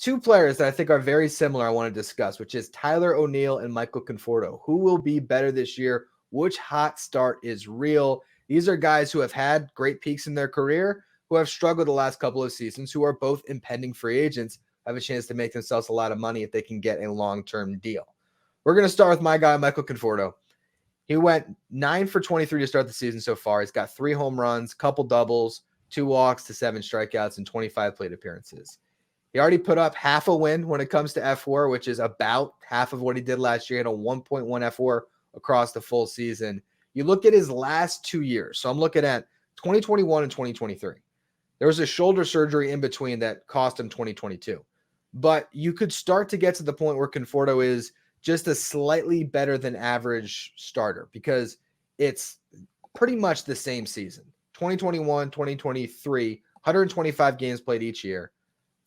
two players that I think are very similar I want to discuss, which is Tyler O'Neill and Michael Conforto. Who will be better this year? Which hot start is real? These are guys who have had great peaks in their career, who have struggled the last couple of seasons, who are both impending free agents, have a chance to make themselves a lot of money if they can get a long-term deal. We're going to start with my guy, Michael Conforto. He went 9 for 23 to start the season so far. He's got 3 home runs, couple doubles, 2 walks to 7 strikeouts, and 25 plate appearances. He already put up half a win when it comes to F4, which is about half of what he did last year. He had a 1.1 F4 across the full season. You look at his last 2 years. So I'm looking at 2021 and 2023. There was a shoulder surgery in between that cost him 2022. But you could start to get to the point where Conforto is just a slightly better than average starter because it's pretty much the same season. 2021, 2023, 125 games played each year,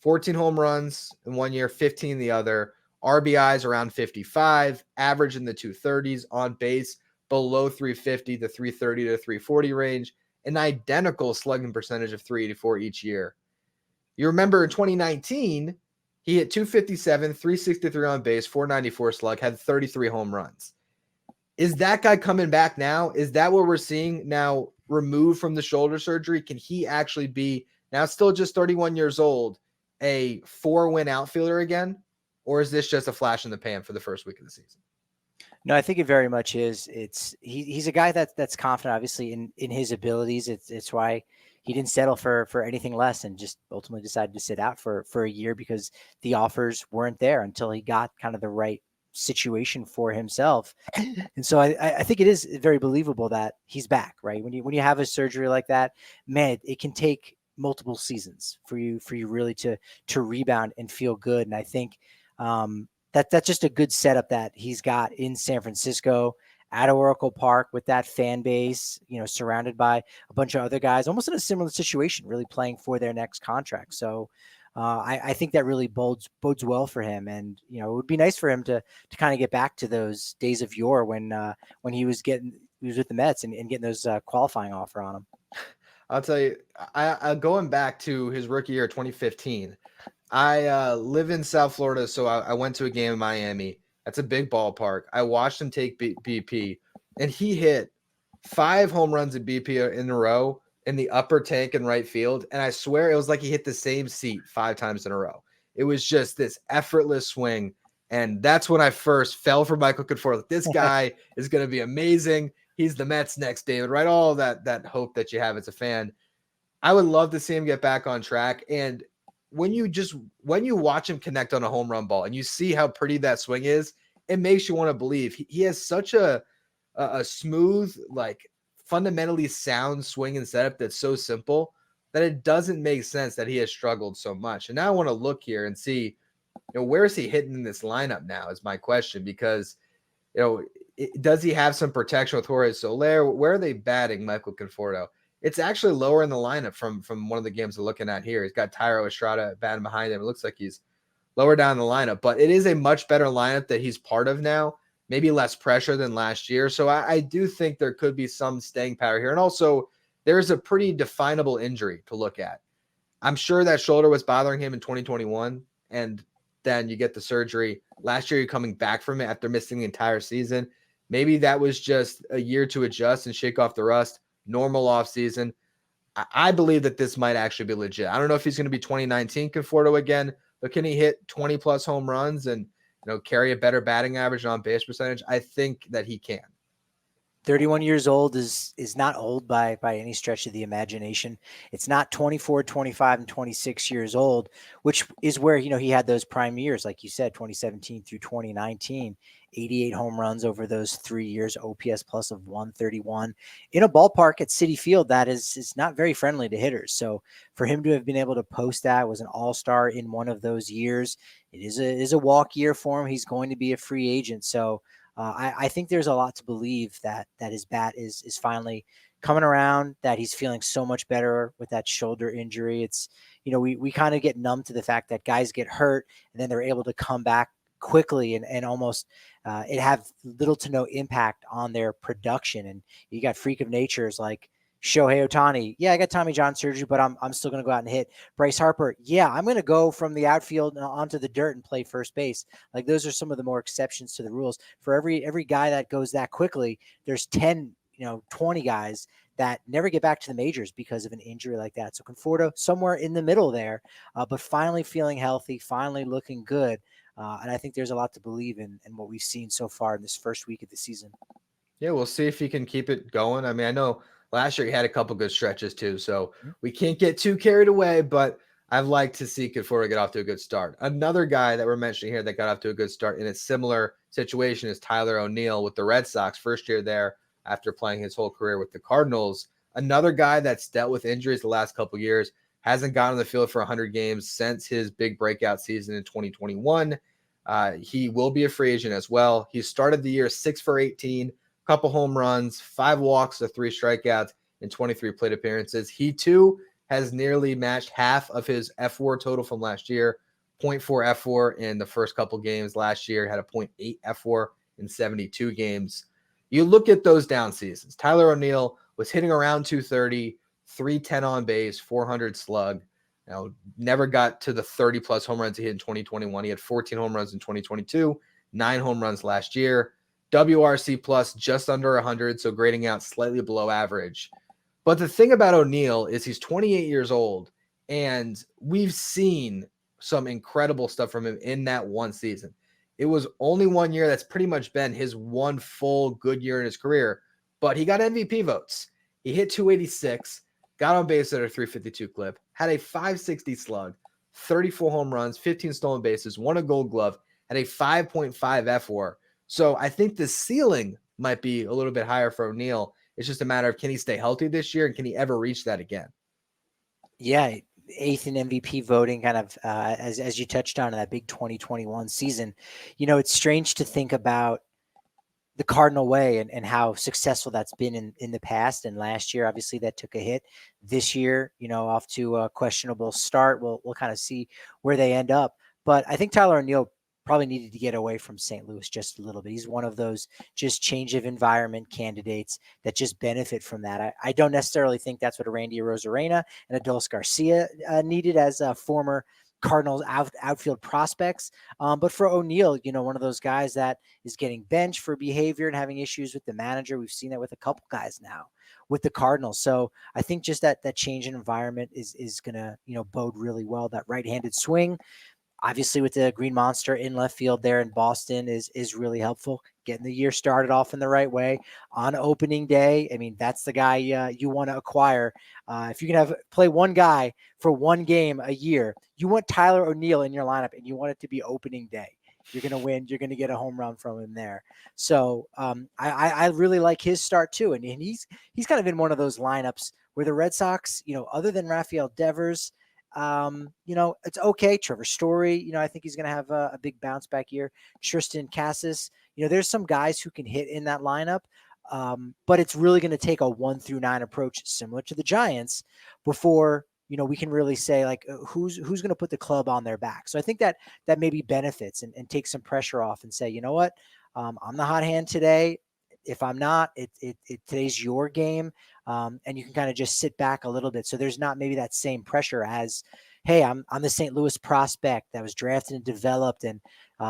14 home runs in one year, 15 the other, RBIs around 55, average in the 230s, on base below 350, the 330 to 340 range, an identical slugging percentage of 384 each year. You remember in 2019, he hit 257, 363 on base, 494 slug, had 33 home runs. Is that guy coming back now? Is that what we're seeing now, removed from the shoulder surgery? Can he actually be, now still just 31 years old, a 4-win outfielder again? Or is this just a flash in the pan for the first week of the season? No, I think it very much is. He's a guy that's confident, obviously, in his abilities. It's why he didn't settle for anything less and just ultimately decided to sit out for a year because the offers weren't there until he got kind of the right situation for himself. And so I think it is very believable that he's back, right? When you have a surgery like that, man, it can take multiple seasons for you really to rebound and feel good. And I think that's just a good setup that he's got in San Francisco at Oracle Park with that fan base, surrounded by a bunch of other guys, almost in a similar situation, really playing for their next contract. So I think that really bodes well for him. And, it would be nice for him to kind of get back to those days of yore when he was with the Mets and getting those qualifying offer on him. I'll tell you, I going back to his rookie year, 2015, I live in South Florida, so I went to a game in Miami. That's a big ballpark. I watched him take BP, and he hit 5 home runs at BP in a row in the upper tank in right field, and I swear it was like he hit the same seat 5 times in a row. It was just this effortless swing, and that's when I first fell for Michael Conforto. This guy is going to be amazing. He's the Mets next, David, right? All that hope that you have as a fan. I would love to see him get back on track, and when you watch him connect on a home run ball and you see how pretty that swing is, it makes you want to believe he has such a smooth, like fundamentally sound swing and setup that's so simple that it doesn't make sense that he has struggled so much. And now I want to look here and see, where is he hitting in this lineup now is my question, because, does he have some protection with Jorge Soler? Where are they batting Michael Conforto? It's actually lower in the lineup from one of the games we're looking at here. He's got Tyro Estrada batting behind him. It looks like he's lower down the lineup, but it is a much better lineup that he's part of now, maybe less pressure than last year. So I do think there could be some staying power here. And also, there's a pretty definable injury to look at. I'm sure that shoulder was bothering him in 2021, and then you get the surgery. Last year, you're coming back from it after missing the entire season. Maybe that was just a year to adjust and shake off the rust. Normal offseason. I believe that this might actually be legit. I don't know if he's going to be 2019 Conforto again, but can he hit 20 plus home runs and carry a better batting average and on base percentage? I think that he can. 31 years old is not old by any stretch of the imagination. It's not 24, 25, and 26 years old, which is where, he had those prime years, like you said, 2017 through 2019, 88 home runs over those 3 years, OPS plus of 131 in a ballpark at Citi Field that is not very friendly to hitters. So for him to have been able to post that, was an all-star in one of those years. It is a walk year for him. He's going to be a free agent. So I think there's a lot to believe that his bat is finally coming around, that he's feeling so much better with that shoulder injury. It's, we kind of get numb to the fact that guys get hurt and then they're able to come back quickly and almost it have little to no impact on their production. And you got freak of natures like Shohei Ohtani, yeah, I got Tommy John surgery, but I'm still going to go out and hit. Bryce Harper, yeah, I'm going to go from the outfield onto the dirt and play first base. Like those are some of the more exceptions to the rules. For every guy that goes that quickly, there's 10, 20 guys that never get back to the majors because of an injury like that. So Conforto somewhere in the middle there, but finally feeling healthy, finally looking good. And I think there's a lot to believe in what we've seen so far in this first week of the season. Yeah, we'll see if he can keep it going. I mean, I know last year he had a couple good stretches too, so we can't get too carried away, but I'd like to see Conforto get off to a good start. Another guy that we're mentioning here that got off to a good start in a similar situation is Tyler O'Neill with the Red Sox, first year there after playing his whole career with the Cardinals. Another guy that's dealt with injuries the last couple years, hasn't gotten on the field for 100 games since his big breakout season in 2021. He will be a free agent as well. He started the year 6 for 18, couple home runs, 5 walks to 3 strikeouts in 23 plate appearances. He too has nearly matched half of his F4 total from last year, 0.4 F4 in the first couple games last year, had a 0.8 F4 in 72 games. You look at those down seasons. Tyler O'Neill was hitting around 230, 310 on base, 400 slug. Never got to the 30 plus home runs he hit in 2021. He had 14 home runs in 2022, 9 home runs last year. WRC plus just under 100, so grading out slightly below average. But the thing about O'Neill is he's 28 years old, and we've seen some incredible stuff from him in that one season. It was only 1 year that's pretty much been his one full good year in his career, but he got MVP votes. He hit 286, got on base at a 352 clip, had a 560 slug, 34 home runs, 15 stolen bases, won a Gold Glove, had a 5.5 F4. So I think the ceiling might be a little bit higher for O'Neill. It's just a matter of can he stay healthy this year and can he ever reach that again? Yeah, 8th in MVP voting, kind of as you touched on in that big 2021 season. It's strange to think about the Cardinal way and how successful that's been in the past. And last year, obviously, that took a hit. This year, off to a questionable start. We'll kind of see where they end up. But I think Tyler O'Neill probably needed to get away from St. Louis just a little bit. He's one of those just change of environment candidates that just benefit from that. I don't necessarily think that's what a Randy Arozarena and Adolis Garcia needed as a former Cardinals outfield prospects. But for O'Neill, one of those guys that is getting benched for behavior and having issues with the manager. We've seen that with a couple guys now with the Cardinals. So I think just that change in environment is going to, bode really well. That right-handed swing, obviously with the Green Monster in left field there in Boston is really helpful. Getting the year started off in the right way on opening day. I mean, that's the guy you want to acquire. If you can play one guy for one game a year, you want Tyler O'Neill in your lineup and you want it to be opening day. You're going to win. You're going to get a home run from him there. So I really like his start too. And he's kind of in one of those lineups where the Red Sox, other than Rafael Devers, it's okay. Trevor Story, I think he's going to have a big bounce back year. Tristan Cassis, there's some guys who can hit in that lineup. But it's really going to take a 1-9 approach similar to the Giants before, we can really say like who's going to put the club on their back. So I think that maybe benefits and takes some pressure off and say, you know what, I'm the hot hand today. If I'm not, today's your game. And you can kind of just sit back a little bit. So there's not maybe that same pressure as, hey, I'm the St. Louis prospect that was drafted and developed, and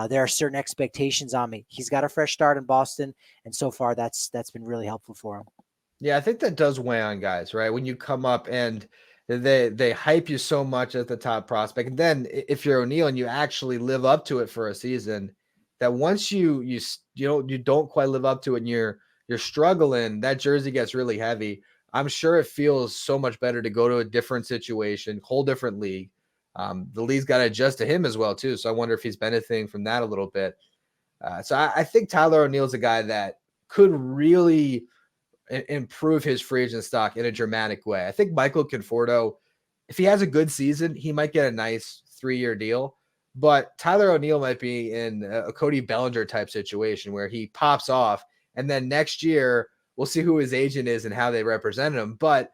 there are certain expectations on me. He's got a fresh start in Boston, and so far that's been really helpful for him. Yeah, I think that does weigh on guys, right? When you come up and they hype you so much at the top prospect, and then if you're O'Neill and you actually live up to it for a season, that once you don't quite live up to it and you're struggling, that jersey gets really heavy. I'm sure it feels so much better to go to a different situation, whole different league. The league's got to adjust to him as well too. So I wonder if he's benefiting from that a little bit. So I think Tyler O'Neill's a guy that could really improve his free agent stock in a dramatic way. I think Michael Conforto, if he has a good season, he might get a nice 3-year deal. But Tyler O'Neill might be in a Cody Bellinger type situation where he pops off, and then next year we'll see who his agent is and how they represent him. But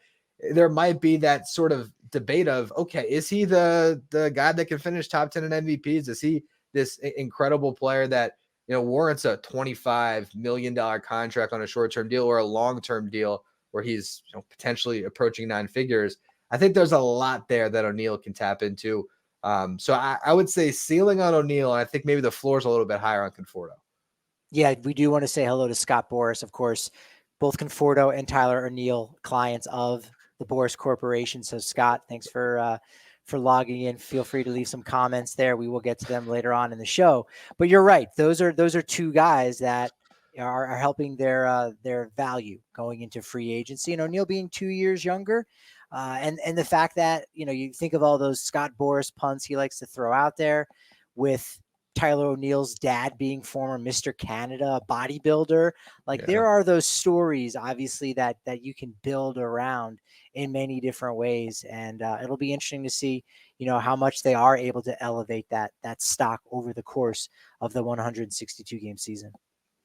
there might be that sort of debate of, okay, is he the guy that can finish top 10 in MVPs? Is he this incredible player that warrants a $25 million contract on a short-term deal or a long-term deal where he's potentially approaching 9 figures. I think there's a lot there that O'Neill can tap into. So I would say ceiling on O'Neill, and I think maybe the floor is a little bit higher on Conforto. Yeah, we do want to say hello to Scott Boras, of course, both Conforto and Tyler O'Neill, clients of the Boras Corporation. So Scott, thanks for logging in. Feel free to leave some comments there. We will get to them later on in the show. But you're right; those are two guys that are helping their value going into free agency. And O'Neill being 2 years younger, and the fact that you think of all those Scott Boras punts he likes to throw out there, with Tyler O'Neill's dad being former Mr. Canada bodybuilder. Like there are those stories, obviously, that you can build around in many different ways. And it'll be interesting to see, how much they are able to elevate that stock over the course of the 162 game season.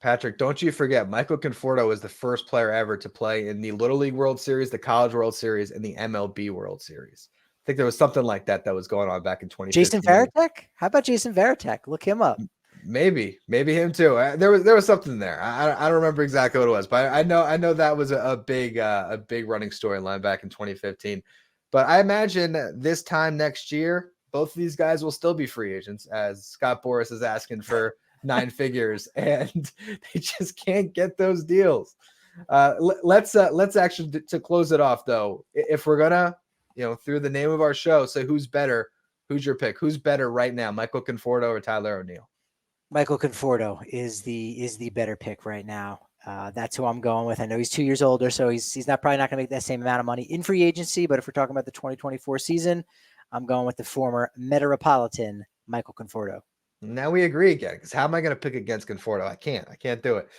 Patrick, don't you forget, Michael Conforto was the first player ever to play in the Little League World Series, the College World Series, and the MLB World Series. I think there was something like that was going on back in 2015. Jason Varitek? How about Jason Varitek? Look him up. Maybe him too. There was something there. I don't remember exactly what it was, but I know that was a big running storyline back in 2015. But I imagine this time next year, both of these guys will still be free agents, as Scott Boras is asking for 9 figures, and they just can't get those deals. Let's actually, to close it off though, if we're gonna through the name of our show, say who's better, who's your pick? Who's better right now, Michael Conforto or Tyler O'Neill? Michael Conforto is the better pick right now. That's who I'm going with. I know he's 2 years older, so he's probably not going to make that same amount of money in free agency. But if we're talking about the 2024 season, I'm going with the former Metropolitan Michael Conforto. Now we agree again, because how am I going to pick against Conforto? I can't do it.